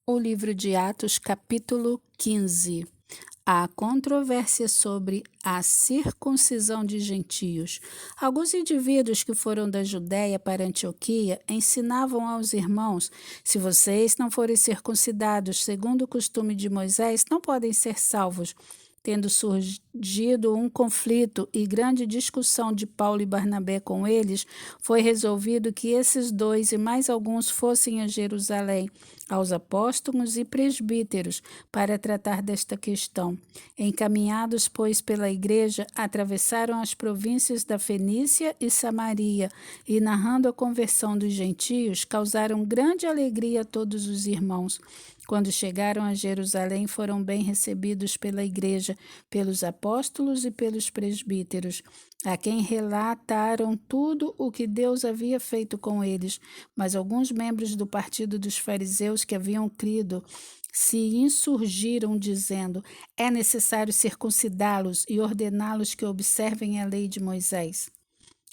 O livro de Atos, capítulo 15. Há controvérsia sobre a circuncisão de gentios. Alguns indivíduos que foram da Judéia para Antioquia ensinavam aos irmãos: se vocês não forem circuncidados segundo o costume de Moisés, não podem ser salvos. Tendo surgido um conflito e grande discussão de Paulo e Barnabé com eles, foi resolvido que esses dois e mais alguns fossem a Jerusalém, aos apóstolos e presbíteros, para tratar desta questão. Encaminhados, pois, pela igreja, atravessaram as províncias da Fenícia e Samaria e, narrando a conversão dos gentios, causaram grande alegria a todos os irmãos. Quando chegaram a Jerusalém, foram bem recebidos pela igreja, pelos apóstolos e pelos presbíteros, a quem relataram tudo o que Deus havia feito com eles. Mas alguns membros do partido dos fariseus que haviam crido se insurgiram, dizendo: é necessário circuncidá-los e ordená-los que observem a lei de Moisés.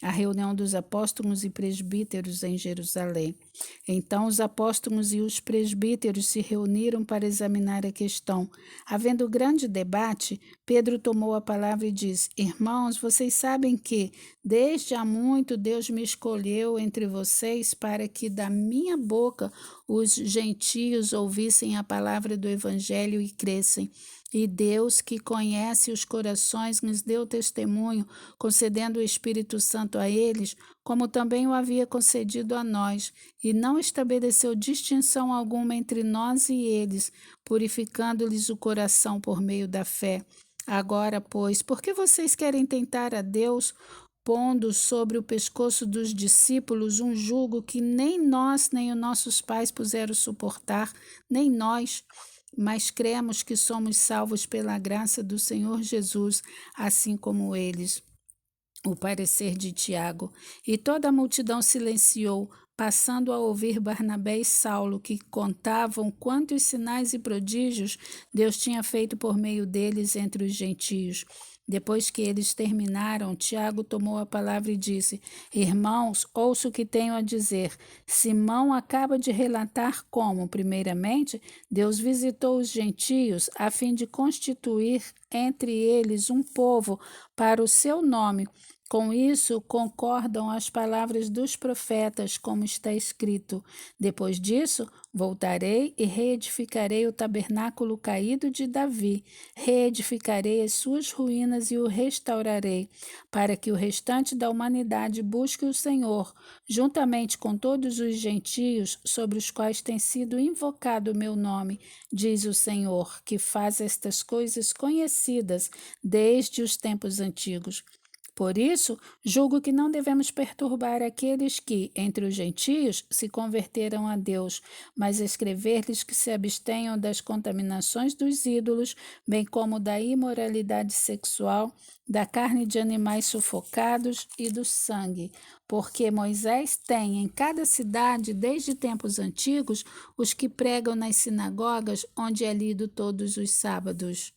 A reunião dos apóstolos e presbíteros em Jerusalém. Então os apóstolos e os presbíteros se reuniram para examinar a questão. Havendo grande debate, Pedro tomou a palavra e disse: Irmãos, vocês sabem que, desde há muito, Deus me escolheu entre vocês para que da minha boca os gentios ouvissem a palavra do Evangelho e crescem. E Deus, que conhece os corações, lhes deu testemunho, concedendo o Espírito Santo a eles, como também o havia concedido a nós, e não estabeleceu distinção alguma entre nós e eles, purificando-lhes o coração por meio da fé. Agora, pois, por que vocês querem tentar a Deus, pondo sobre o pescoço dos discípulos um jugo que nem nós nem os nossos pais puderam suportar, nem nós? Mas cremos que somos salvos pela graça do Senhor Jesus, assim como eles. O parecer de Tiago. E toda a multidão silenciou, passando a ouvir Barnabé e Saulo, que contavam quantos sinais e prodígios Deus tinha feito por meio deles entre os gentios. Depois que eles terminaram, Tiago tomou a palavra e disse: Irmãos, ouço o que tenho a dizer. Simão acaba de relatar como, primeiramente, Deus visitou os gentios a fim de constituir entre eles um povo para o seu nome. Com isso, concordam as palavras dos profetas, como está escrito: Depois disso, voltarei e reedificarei o tabernáculo caído de Davi, reedificarei as suas ruínas e o restaurarei, para que o restante da humanidade busque o Senhor, juntamente com todos os gentios sobre os quais tem sido invocado o meu nome, diz o Senhor, que faz estas coisas conhecidas desde os tempos antigos. Por isso, julgo que não devemos perturbar aqueles que, entre os gentios, se converteram a Deus, mas escrever-lhes que se abstenham das contaminações dos ídolos, bem como da imoralidade sexual, da carne de animais sufocados e do sangue, porque Moisés tem em cada cidade, desde tempos antigos, os que pregam nas sinagogas, onde é lido todos os sábados.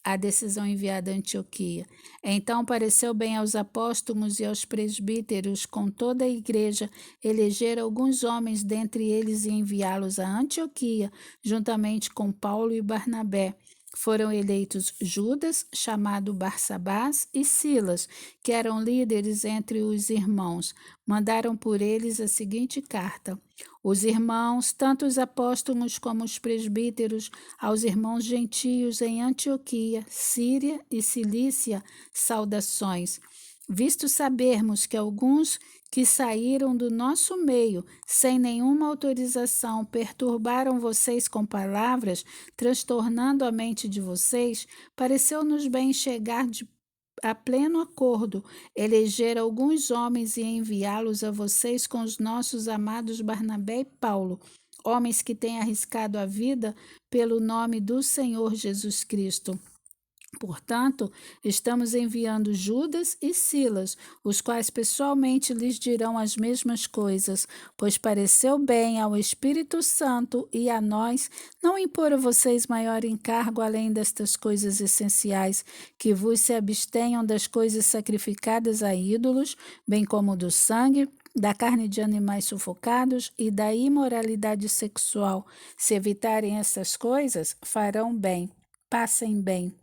A decisão enviada a Antioquia. Então pareceu bem aos apóstolos e aos presbíteros, com toda a igreja, eleger alguns homens dentre eles e enviá-los a Antioquia, juntamente com Paulo e Barnabé. Foram eleitos Judas, chamado Barsabás, e Silas, que eram líderes entre os irmãos. Mandaram por eles a seguinte carta: Os irmãos, tanto os apóstolos como os presbíteros, aos irmãos gentios em Antioquia, Síria e Cilícia, saudações. Visto sabermos que alguns que saíram do nosso meio, sem nenhuma autorização, perturbaram vocês com palavras, transtornando a mente de vocês, pareceu-nos bem chegar a pleno acordo, eleger alguns homens e enviá-los a vocês com os nossos amados Barnabé e Paulo, homens que têm arriscado a vida pelo nome do Senhor Jesus Cristo. Portanto, estamos enviando Judas e Silas, os quais pessoalmente lhes dirão as mesmas coisas, pois pareceu bem ao Espírito Santo e a nós não impor a vocês maior encargo além destas coisas essenciais, que vos se abstenham das coisas sacrificadas a ídolos, bem como do sangue, da carne de animais sufocados e da imoralidade sexual. Se evitarem essas coisas, farão bem, passem bem.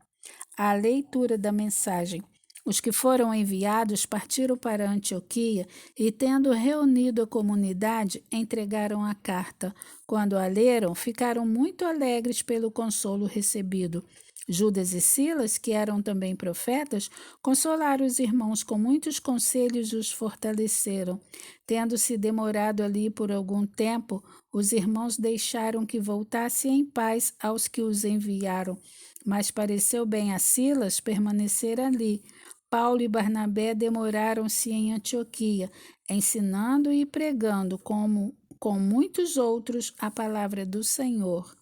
A leitura da mensagem. Os que foram enviados partiram para Antioquia e, tendo reunido a comunidade, entregaram a carta. Quando a leram, ficaram muito alegres pelo consolo recebido. Judas e Silas, que eram também profetas, consolaram os irmãos com muitos conselhos e os fortaleceram. Tendo-se demorado ali por algum tempo, os irmãos deixaram que voltasse em paz aos que os enviaram. Mas pareceu bem a Silas permanecer ali. Paulo e Barnabé demoraram-se em Antioquia, ensinando e pregando, como com muitos outros, a palavra do Senhor.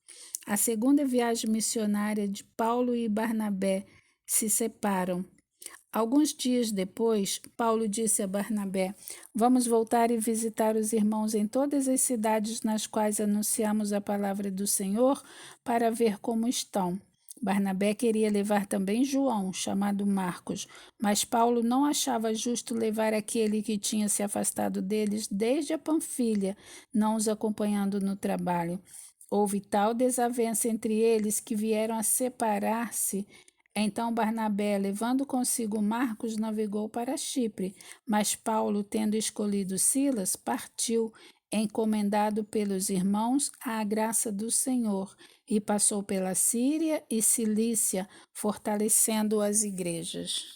A segunda viagem missionária de Paulo e Barnabé se separam. Alguns dias depois, Paulo disse a Barnabé: Vamos voltar e visitar os irmãos em todas as cidades nas quais anunciamos a palavra do Senhor, para ver como estão. Barnabé queria levar também João, chamado Marcos, mas Paulo não achava justo levar aquele que tinha se afastado deles desde a Panfilha, não os acompanhando no trabalho. Houve tal desavença entre eles que vieram a separar-se. Então Barnabé, levando consigo Marcos, navegou para Chipre, mas Paulo, tendo escolhido Silas, partiu, encomendado pelos irmãos à graça do Senhor, e passou pela Síria e Cilícia, fortalecendo as igrejas.